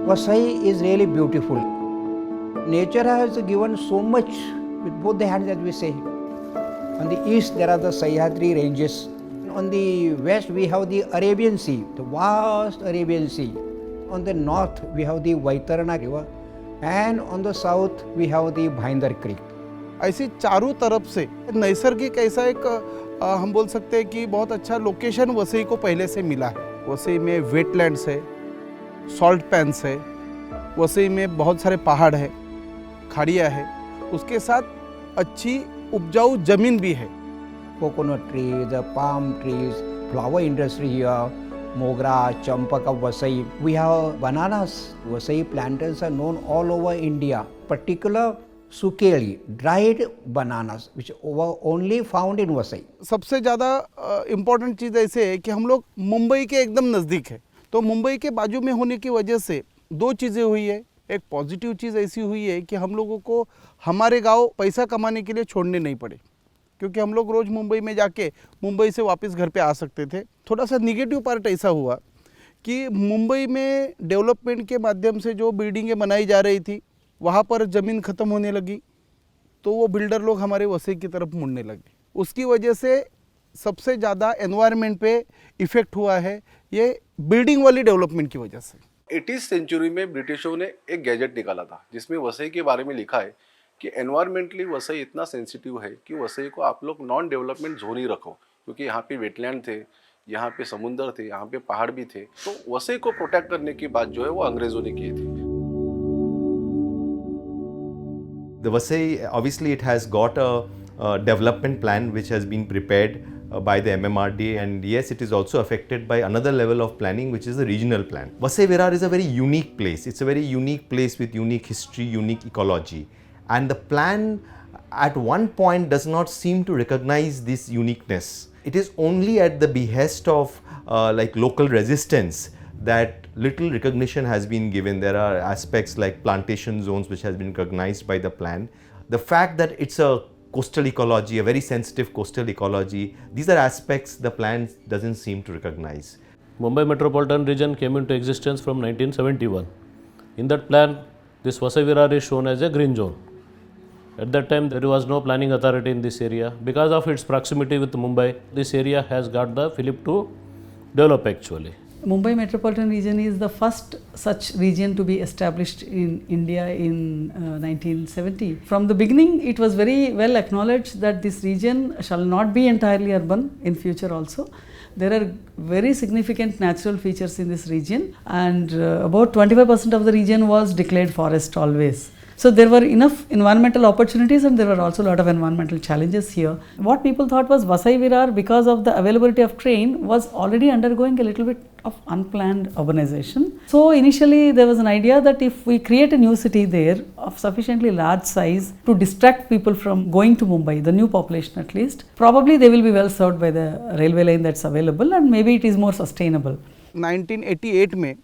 Vasai is really beautiful. Nature has given so much with both the hands, as we say. On the east, there are the Sahyadri ranges. On the west, we have the Arabian Sea, the vast Arabian Sea. On the north, we have the Vaitarana River. And on the south, we have the Bhayandar Creek. ऐसी चारों तरफ से नैसर्गिक ऐसा एक हम बोल सकते हैं कि बहुत अच्छा लोकेशन वसई को पहले से मिला है। वसई में वेटलैंड्स है, सॉल्ट पैन्स है, वसई में बहुत सारे पहाड़ है, खाड़ियाँ है, उसके साथ अच्छी उपजाऊ जमीन भी है। Coconut trees, the palm trees, flower industry here, Mogra, Champak of Vasai. We have bananas. Vasai plantains are known all over India. Particular Sukeli, dried bananas, which were only found in Vasai. सबसे ज़्यादा important चीज़ ऐसे है कि हम लोग मुंबई के एकदम नज़दीक है, तो मुंबई के बाजू में होने की वजह से दो चीज़ें हुई है। एक पॉजिटिव चीज़ ऐसी हुई है कि हम लोगों को हमारे गांव पैसा कमाने के लिए छोड़ने नहीं पड़े, क्योंकि हम लोग रोज़ मुंबई में जाके मुंबई से वापस घर पे आ सकते थे। थोड़ा सा निगेटिव पार्ट ऐसा हुआ कि मुंबई में डेवलपमेंट के माध्यम से जो बिल्डिंगें बनाई जा रही थी, वहाँ पर ज़मीन ख़त्म होने लगी, तो वो बिल्डर लोग हमारे वसई की तरफ मुड़ने लगे। उसकी वजह से सबसे ज़्यादा एनवायरनमेंट पे इफ़ेक्ट हुआ है, ये बिल्डिंग वाली डेवलपमेंट की वजह से। 80th सेंचुरी में ब्रिटिशों ने एक गैजेट निकाला था जिसमें वसई के बारे में लिखा है कि एनवायरमेंटली वसई इतना सेंसिटिव है कि वसई को आप लोग नॉन डेवलपमेंट जोन ही रखो, क्योंकि यहाँ पे वेटलैंड थे, यहाँ पे समुंदर थे, यहाँ पे पहाड़ भी थे। तो वसई को प्रोटेक्ट करने की बात जो है वो अंग्रेजों ने की थी। The Vasai, obviously it has got a development plan which has been prepared by the MMRDA, and yes, it is also affected by another level of planning, which is the regional plan. Vasai Virar is a very unique place. It's a very unique place with unique history, unique ecology, and the plan at one point does not seem to recognize this uniqueness. It is only at the behest of like local resistance that little recognition has been given. There are aspects like plantation zones which has been recognized by the plan. The fact that it's a coastal ecology, a very sensitive coastal ecology, these are aspects the plan doesn't seem to recognize. Mumbai Metropolitan Region came into existence from 1971. In that plan, this Vasai Virar is shown as a green zone. At that time, there was no planning authority in this area. Because of its proximity with Mumbai, this area has got the fillip to develop actually. Mumbai Metropolitan Region is the first such region to be established in India in 1970. From the beginning, it was very well acknowledged that this region shall not be entirely urban in future also. There are very significant natural features in this region, and about 25% of the region was declared forest always. So there were enough environmental opportunities, and there were also a lot of environmental challenges here. What people thought was Vasai Virar, because of the availability of train, was already undergoing a little bit of unplanned urbanization. So initially there was an idea that if we create a new city there of sufficiently large size to distract people from going to Mumbai, the new population at least, probably they will be well served by the railway line that's available, and maybe it is more sustainable. 1988 में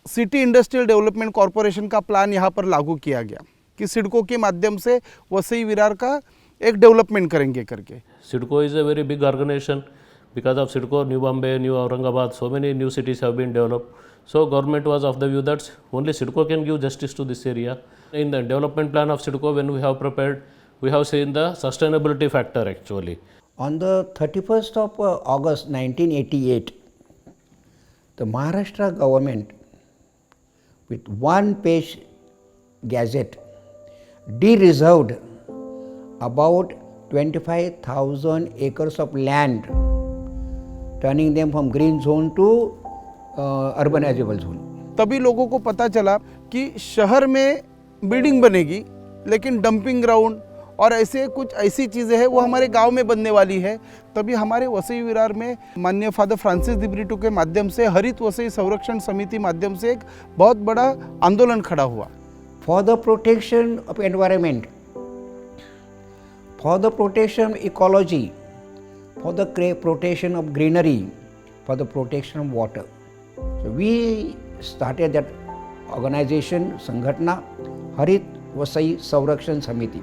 city industrial development corporation का plan यहाँ पर लागू किया गया कि सिडको के माध्यम से वसई विरार का एक डेवलपमेंट करेंगे करके। SIDCO is a very big organization. Because of SIDCO, New Bombay, New Aurangabad, so many new cities have been developed. So government was of the view that only SIDCO can give justice to this area. In the development plan of SIDCO, when we have prepared, we have seen the sustainability factor actually. On the 31st of August 1988, the Maharashtra government, with one-page gazette, de-reserved about 25,000 acres of land, turning them from green zone to urbanizable zone. तभी लोगों को पता चला कि शहर में building बनेगी, लेकिन डंपिंग ग्राउंड और ऐसे कुछ ऐसी चीज़ें हैं वो हमारे गांव में बनने वाली है। तभी हमारे वसई विरार में माननीय फादर फ्रांसिस दिब्रिटो के माध्यम से हरित वसई संरक्षण समिति माध्यम से एक बहुत बड़ा आंदोलन खड़ा हुआ। For the protection of environment, for the protection of ecology, for the protection of greenery, for the protection of water. So we started that organization, Sanghatna, Harit Vasai Sanrakshan Samiti.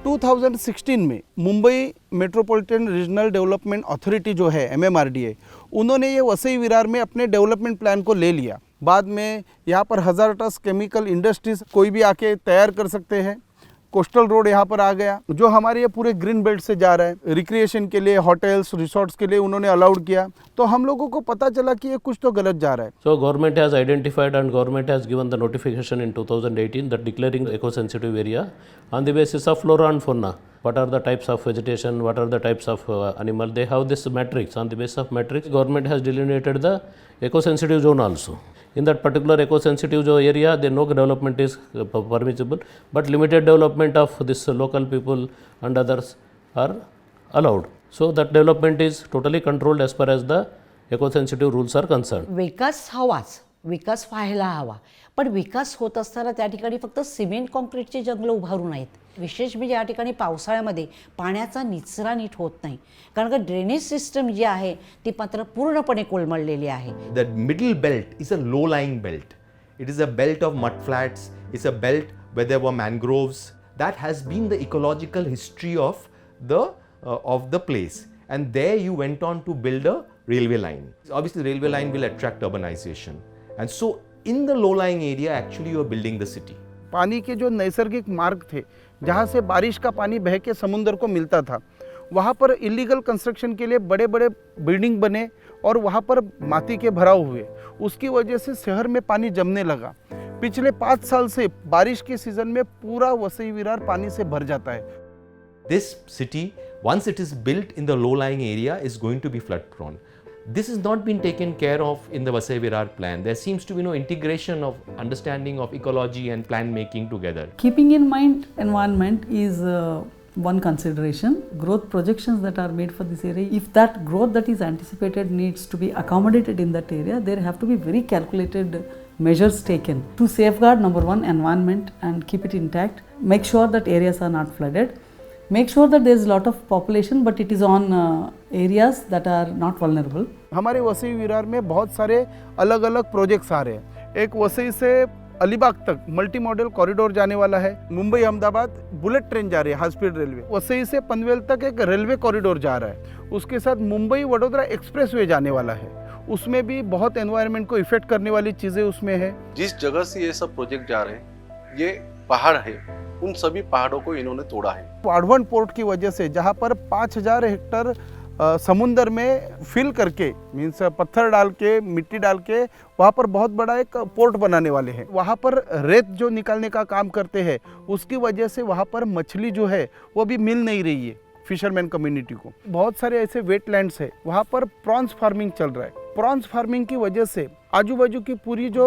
2016 में Mumbai metropolitan regional development authority जो है MMRDA, उन्होंने ये वसई विरार में अपने development plan को ले लिया। बाद में यहाँ पर हज़ारटस केमिकल इंडस्ट्रीज कोई भी आके तैयार कर सकते हैं। कोस्टल रोड यहाँ पर आ गया जो हमारे ये पूरे ग्रीन बेल्ट से जा रहा है। रिक्रिएशन के लिए होटल्स रिसोर्ट्स के लिए उन्होंने अलाउड किया, तो हम लोगों को पता चला कि ये कुछ तो गलत जा रहा है। So government has identified and government has given the notification in 2018 that declaring the eco-sensitive area on the basis of flora and fauna. What are the types of vegetation, what are the types of animal, they have this matrix. On the basis of matrix, government has delineated the eco-sensitive zone also. In that particular eco-sensitive area, there no development is permissible, but limited development of this local people and others are allowed. So that development is totally controlled as far as the eco-sensitive rules are concerned. विकास हवाच, विकास व्हायला हवा, पण विकास होत असताना त्या ठिकाणी फक्त cement कॉन्क्रीटची जंगलं उभारू नयेत. विशेष म्हणजे या ठिकाणी पावसाळ्यामध्ये पाण्याचा निचरा नीट होत नाही, कारण का ड्रेनेज सिस्टम जी आहे ती मात्र पूर्णपणे कोलमडलेली आहे. The middle belt is a low-lying belt. It is a belt of mudflats. It's a belt where there were mangroves. That has been the ecological history of the place. And there you went on to build a railway line. Obviously, the railway line will attract urbanization. And so, in the low-lying area, actually you are building the city. पानी के जो नैसर्गिक मार्ग थे जहाँ से बारिश का पानी बह के समुद्र को मिलता था, वहाँ पर इलीगल कंस्ट्रक्शन के लिए बड़े बड़े बिल्डिंग बने और वहाँ पर माटी के भराव हुए। उसकी वजह से शहर में पानी जमने लगा। पिछले 5 साल से बारिश के सीजन में पूरा वसई विरार पानी से भर जाता है। This city, once it is built in the low-lying area, is going to be flood-prone. This has not been taken care of in the Vasai Virar plan. There seems to be no integration of understanding of ecology and plan making together. Keeping in mind environment is one consideration. Growth projections that are made for this area, if that growth that is anticipated needs to be accommodated in that area, there have to be very calculated measures taken to safeguard, number one, environment and keep it intact. Make sure that areas are not flooded. Make sure that there is a lot of population, but it is on areas that are not vulnerable. हमारे वसई विरार में बहुत सारे अलग अलग projects आ रहे हैं। एक वसई से अलीबाग तक मल्टी मॉडल कॉरिडोर जाने वाला है। मुंबई अहमदाबाद बुलेट ट्रेन जा रही है, हाई स्पीड रेलवे। वसई से पनवेल तक एक रेलवे कॉरिडोर जा रहा है। उसके साथ मुंबई वडोदरा एक्सप्रेसवे जाने वाला है। उसमें भी बहुत एनवायरनमेंट को इफेक्ट करने वाली चीज़ें उसमें है। जिस जगह से ये सब प्रोजेक्ट जा रहे हैं, ये पहाड़ है, उन सभी पहाड़ों को इन्होंने तोड़ा है। वाढवण पोर्ट की वजह से जहाँ पर 5000 हेक्टर समुंदर में फिल करके मीन्स पत्थर डाल के मिट्टी डाल के वहाँ पर बहुत बड़ा एक पोर्ट बनाने वाले हैं। वहाँ पर रेत जो निकालने का काम करते हैं, उसकी वजह से वहाँ पर मछली जो है वो भी मिल नहीं रही है फिशरमैन कम्युनिटी को। बहुत सारे ऐसे वेटलैंड्स है, वहाँ पर प्रॉन्स फार्मिंग चल रहा है। प्रॉन्स फार्मिंग की वजह से आजू बाजू की पूरी जो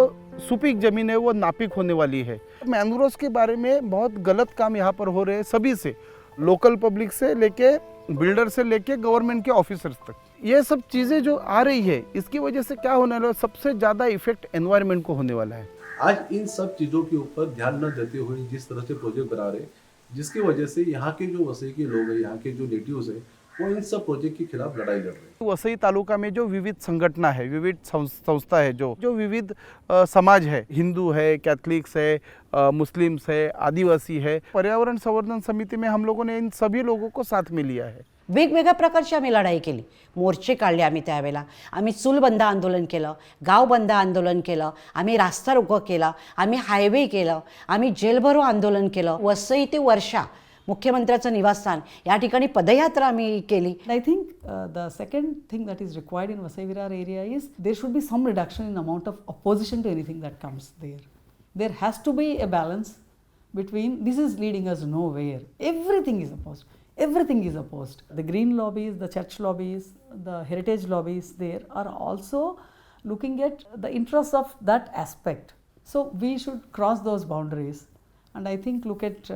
सुपीक जमीन है वो नापीक होने वाली है। मैंग्रोव्स के बारे में बहुत गलत काम यहाँ पर हो रहे हैं, सभी से, लोकल पब्लिक से लेके बिल्डर से लेके गवर्नमेंट के ऑफिसर्स तक। ये सब चीज़ें जो आ रही है, इसकी वजह से क्या होने वाला है, सबसे ज़्यादा इफेक्ट एनवायरनमेंट को होने वाला है। आज इन सब चीज़ों के ऊपर ध्यान न देते हुए जिस तरह से प्रोजेक्ट बना रहे, जिसकी वजह से यहाँ के जो वसई के लोग हैं, यहाँ के जो नेटिव्स हैं, वो इन सब प्रोजेक्ट के खिलाफ लड़ाई लड़ रहे हैं। वसई तालुका में जो विविध संगठना है, विविध संस्था है, जो विविध समाज है, हिंदू है, कैथलिक्स है, मुस्लिम्स है, आदिवासी है, पर्यावरण संवर्धन समिति में हम लोगों ने इन सभी लोगों को साथ में लिया है। वेगवेगळ्या प्रकारची आम्ही लढाई केली, मोर्चे काढले आम्ही त्यावेळेला, आम्ही चूल बंद आंदोलन केलं, गाव बंद आंदोलन केलं, आम्ही रास्ता रोको केलं, आम्ही हायवे केलं, आम्ही जेल भरो आंदोलन केलं। वसई ते वर्षा मुख्यमंत्र्याचं निवासस्थान या ठिकाणी पदयात्रा आम्ही केली। I think the second thing that is required in Vasai Virar area is there should be some reduction in amount of opposition to anything that comes there. There has to be a balance between this is leading us nowhere. Everything is opposed. Everything is opposed. The green lobbies, the church lobbies, the heritage lobbies there are also looking at the interests of that aspect. So we should cross those boundaries. And I think look at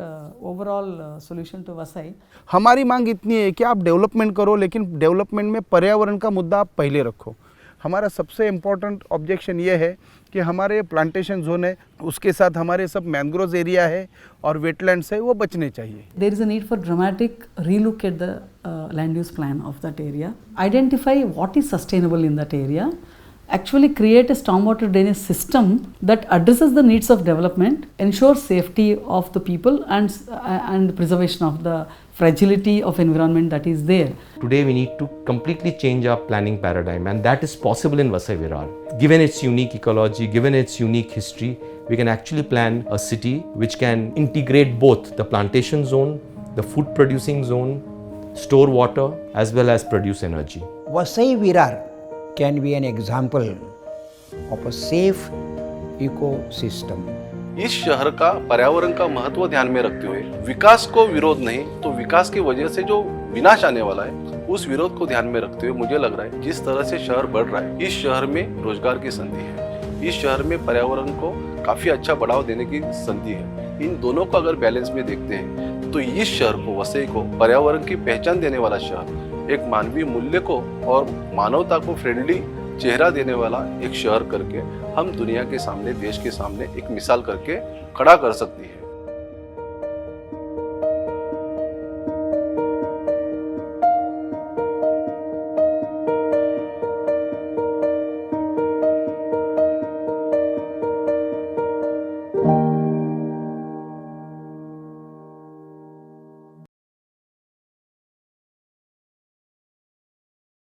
overall solution to Vasai. हमारी मांग इतनी है कि आप development करो, लेकिन development में पर्यावरण का मुद्दा आप पहले रखो। हमारा सबसे इम्पोर्टेंट ऑब्जेक्शन ये है कि हमारे प्लांटेशन जोन है, उसके साथ हमारे सब मैंग्रोव्स एरिया है और वेटलैंड्स है, वो बचने चाहिए। There is a need for dramatic relook at the land use plan of that area. Identify what is sustainable in that area. actually create a stormwater drainage system that addresses the needs of development, ensures safety of the people and preservation of the fragility of environment that is there. Today we need to completely change our planning paradigm, and that is possible in Vasai Virar. Given its unique ecology, given its unique history, we can actually plan a city which can integrate both the plantation zone, the food producing zone, store water as well as produce energy. Vasai Virar can be an example of a safe ecosystem. इस शहर का पर्यावरण का महत्व ध्यान में रखते हुए विकास को विरोध नहीं तो विकास की वजह से जो विनाश आने वाला है उस विरोध को ध्यान में रखते हुए मुझे लग रहा है जिस तरह से शहर बढ़ रहा है इस शहर में रोजगार की संधि है, इस शहर में पर्यावरण को काफी अच्छा बढ़ावा देने की संधि है। इन दोनों को अगर बैलेंस में देखते हैं तो इस शहर को, वसई को पर्यावरण की पहचान देने वाला शहर, एक मानवीय मूल्य को और मानवता को फ्रेंडली चेहरा देने वाला एक शहर करके हम दुनिया के सामने, देश के सामने एक मिसाल करके खड़ा कर सकती है।